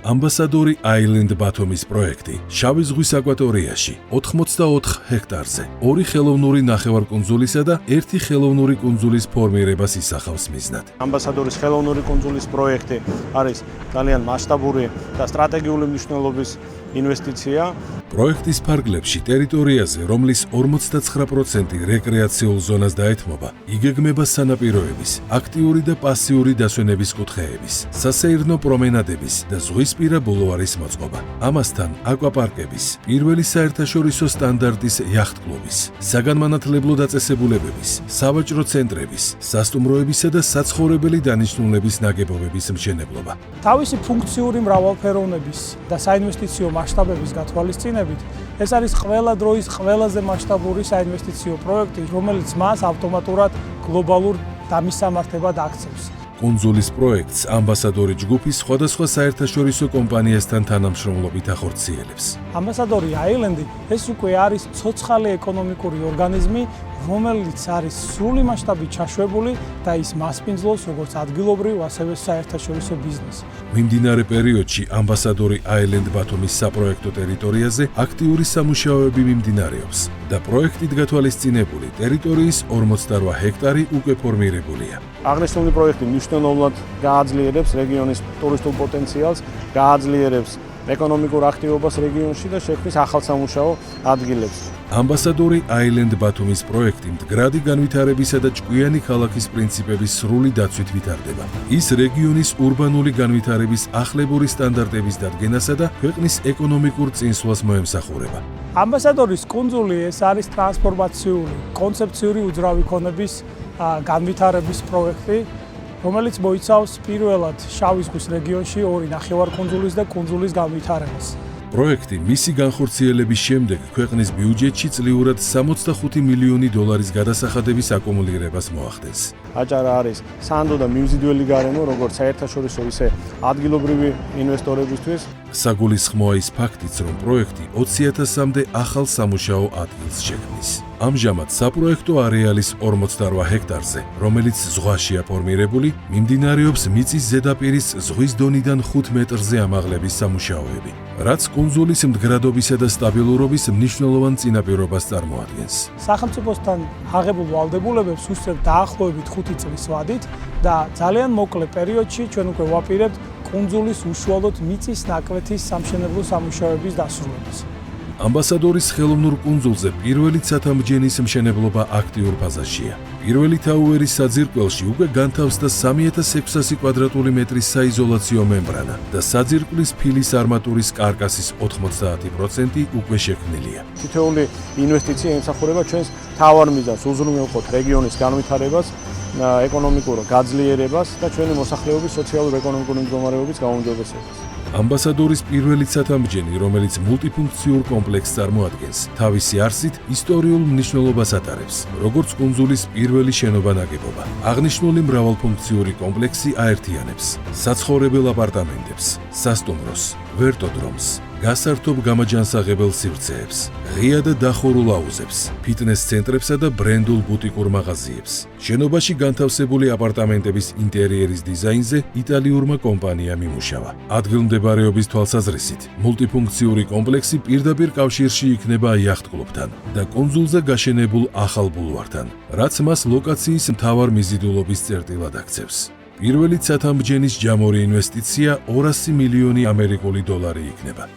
ამბასადორი აილენდ ბათუმის პროექტი შავი ზღვის აკვატორიაში 84 ჰექტარზე 2 ხელოვნური ნახევარკუნძულისა და 1 ხელოვნური კუნძულის ფორმირებას ისახავს მიზნად. ამბასადორის ხელოვნური კუნძულის პროექტი არის ძალიან მასშტაბური და სტრატეგიული მნიშვნელობის ინვესტიცია. პროექტის ფარგლებში ტერიტორიაზე, რომლის 59% რეკრეაციულ ზონას დაეთმობა, იგეგმება სანაპიროების, აქტიური და პასიური დასვენების კუთხეების, სასეირნო პრომენადების და ზღვისპირა ბულვარის მოწყობა. ამასთან აკვაპარკების, პირველი საერთაშორისო სტანდარტის იახტ-კლუბის, საგანმანათლებლო დაწესებულებების, სავაჭრო ცენტრების, სასტუმროებისა და საცხოვრებელი დანიშნულების ნაგებობების მშენებლობა. თავისი ფუნქციური მრავალფეროვნების და საინვესტიციო მასშტაბების გათვალისწინებით ეს არის ყველა დროის ყველაზე მასშტაბური საინვესტიციო პროექტი, რომელიც მას ავტომატურად გლობალურ დამისამართებად აქცევს. კუნძულის პროექტს ამბასადორი ჯგუფის სხვადასხვა საერთაშორისო კომპანიასთან თანამშრომლობით ახორციელებს. ამბასადორი აილენდი ეს უკვე არის ცოცხალი ეკონომიკური ორგანიზმი, რომელიც არის სრული მასშტაბით ჩაშვებული და ის მასპინძლობს როგორც ადგილობრივ, ასევე საერთაშორისო ბიზნესს. მიმდინარე პერიოდში ამბასადორი აილენდ ბათუმის საპროექტო ტერიტორიაზე აქტიური სამუშაოები მიმდინარეობს და პროექტით გათვალისწინებული ტერიტორიის 48 ჰექტარი უკვე ფორმირებულია. აღნიშნული პროექტი მნიშვნელოვნად გააძლიერებს რეგიონის ტურისტულ პოტენციალს, გააძლიერებს ეკონომიკურ აქტივობას რეგიონში და შექმნის ახალ სამუშაო ადგილებს. ამბასადორი აილენდ ბათუმის პროექტი მდგრადი განვითარებისა და ჭკვიანი ქალაქის პრინციპების სრული დაცვით ვითარდება. ის რეგიონის ურბანული განვითარების ახლებური სტანდარტების დადგენასა და ქვეყნის ეკონომიკურ წინსვლას მოემსახურება. ამბასადორის კუნძული ეს არის ტრანსფორმაციული, კონცეფციური უძრავი ქონების განვითარების პროექტი, რომელიც მოიცავს პირველად შავი ზღვის რეგიონში 2 ნახევარკუნძულის და კუნძულის განვითარებას. პროექტი მისი განხორციელების შემდეგ ქვეყნის ბიუჯეტში წლიურად 65 მილიონი დოლარის გადასახადების აკუმულირებას მოახდენს. აჭარა არის სანდო და მიმზიდველი გარემო, როგორც საერთაშორისო, ისე ადგილობრივი ინვესტორებისთვის. საგულისხმოა ის ფაქტიც, რომ პროექტი 20,000-მდე ახალ სამუშაო ადგილს შექმნის. ამჟამად საპროექტო არეალის 48 ჰექტარზე, რომელიც ზღვაშია ფორმირებული, მიმდინარეობს მიწის ზედაპირის ზღვის დონიდან 5 მეტრზე ამაღლების სამუშაოები, რაც კუნძულის მდგრადობისა და სტაბილურობის მნიშვნელოვან წინაპირობას წარმოადგენს. სახელმწიფოსთან აღებულ ვალდებულებებს უსწრებთ დაახლოებით 5 წლის ვადით და ძალიან მოკლე პერიოდში ჩვენ უკვე ვაპირებთ კუნძულის უშუალოდ მიწის ნაკვეთის სამშენებლო სამუშაოების დასრულებას. ამბასადორის ხელოვნურ კუნძულზე პირველი ცათამბჯენის მშენებლობა აქტიურ ფაზაშია. პირველი თაუერის საძირკველში უკვე განთავსდა 3600 კვადრატული მეტრის საიზოლაციო მემბრანა და საძირკვლის ფილის არმატურის კარკასის 90% უკვე შექმნილია. თითოეული ინვესტიცია ემსახურება ჩვენს მთავარ მიზანს, უზრუნველყოთ რეგიონის განვითარებას, ეკონომიკურ გაძლიერებას და ჩვენი მოსახლეობის სოციალურ-ეკონომიკური მდგომარეობის გაუმჯობესებას. ამბასადორის პირველი ცათამბჯენი, რომელიც მულტიფუნქციურ კომპლექსს წარმოადგენს, თავისი არსით ისტორიულ მნიშვნელობას ატარებს, როგორც კუნძულის პირველი შენობა-ნაგებობა. აღნიშნული მრავალფუნქციური კომპლექსი აერთიანებს საცხოვრებელ აპარტამენტებს, სასტუმროს, ვერტოდრომს, გასართობ-გამაჯანსაღებელ სივრცეებს, ღია და დახურულ აუზებს, ფიტნეს ცენტრებსა და ბრენდულ ბუტიკურ მაღაზიებს. შენობაში განთავსებული აპარტამენტების ინტერიერის დიზაინზე იტალიურმა კომპანიამ იმუშავა. ადგილმდებარეობის თვალსაზრისით, მულტიფუნქციური კომპლექსი პირდაპირ კავშირში იქნება იახტ-კლუბთან და კუნძულზე გაშენებულ ახალ ბულვართან, რაც მას ლოკაციის მთავარ მიზიდულობის წერტილად აქცევს. პირველი ცათამბჯენის ჯამური ინვესტიცია 200 მილიონი ამერიკული დოლარი იქნება.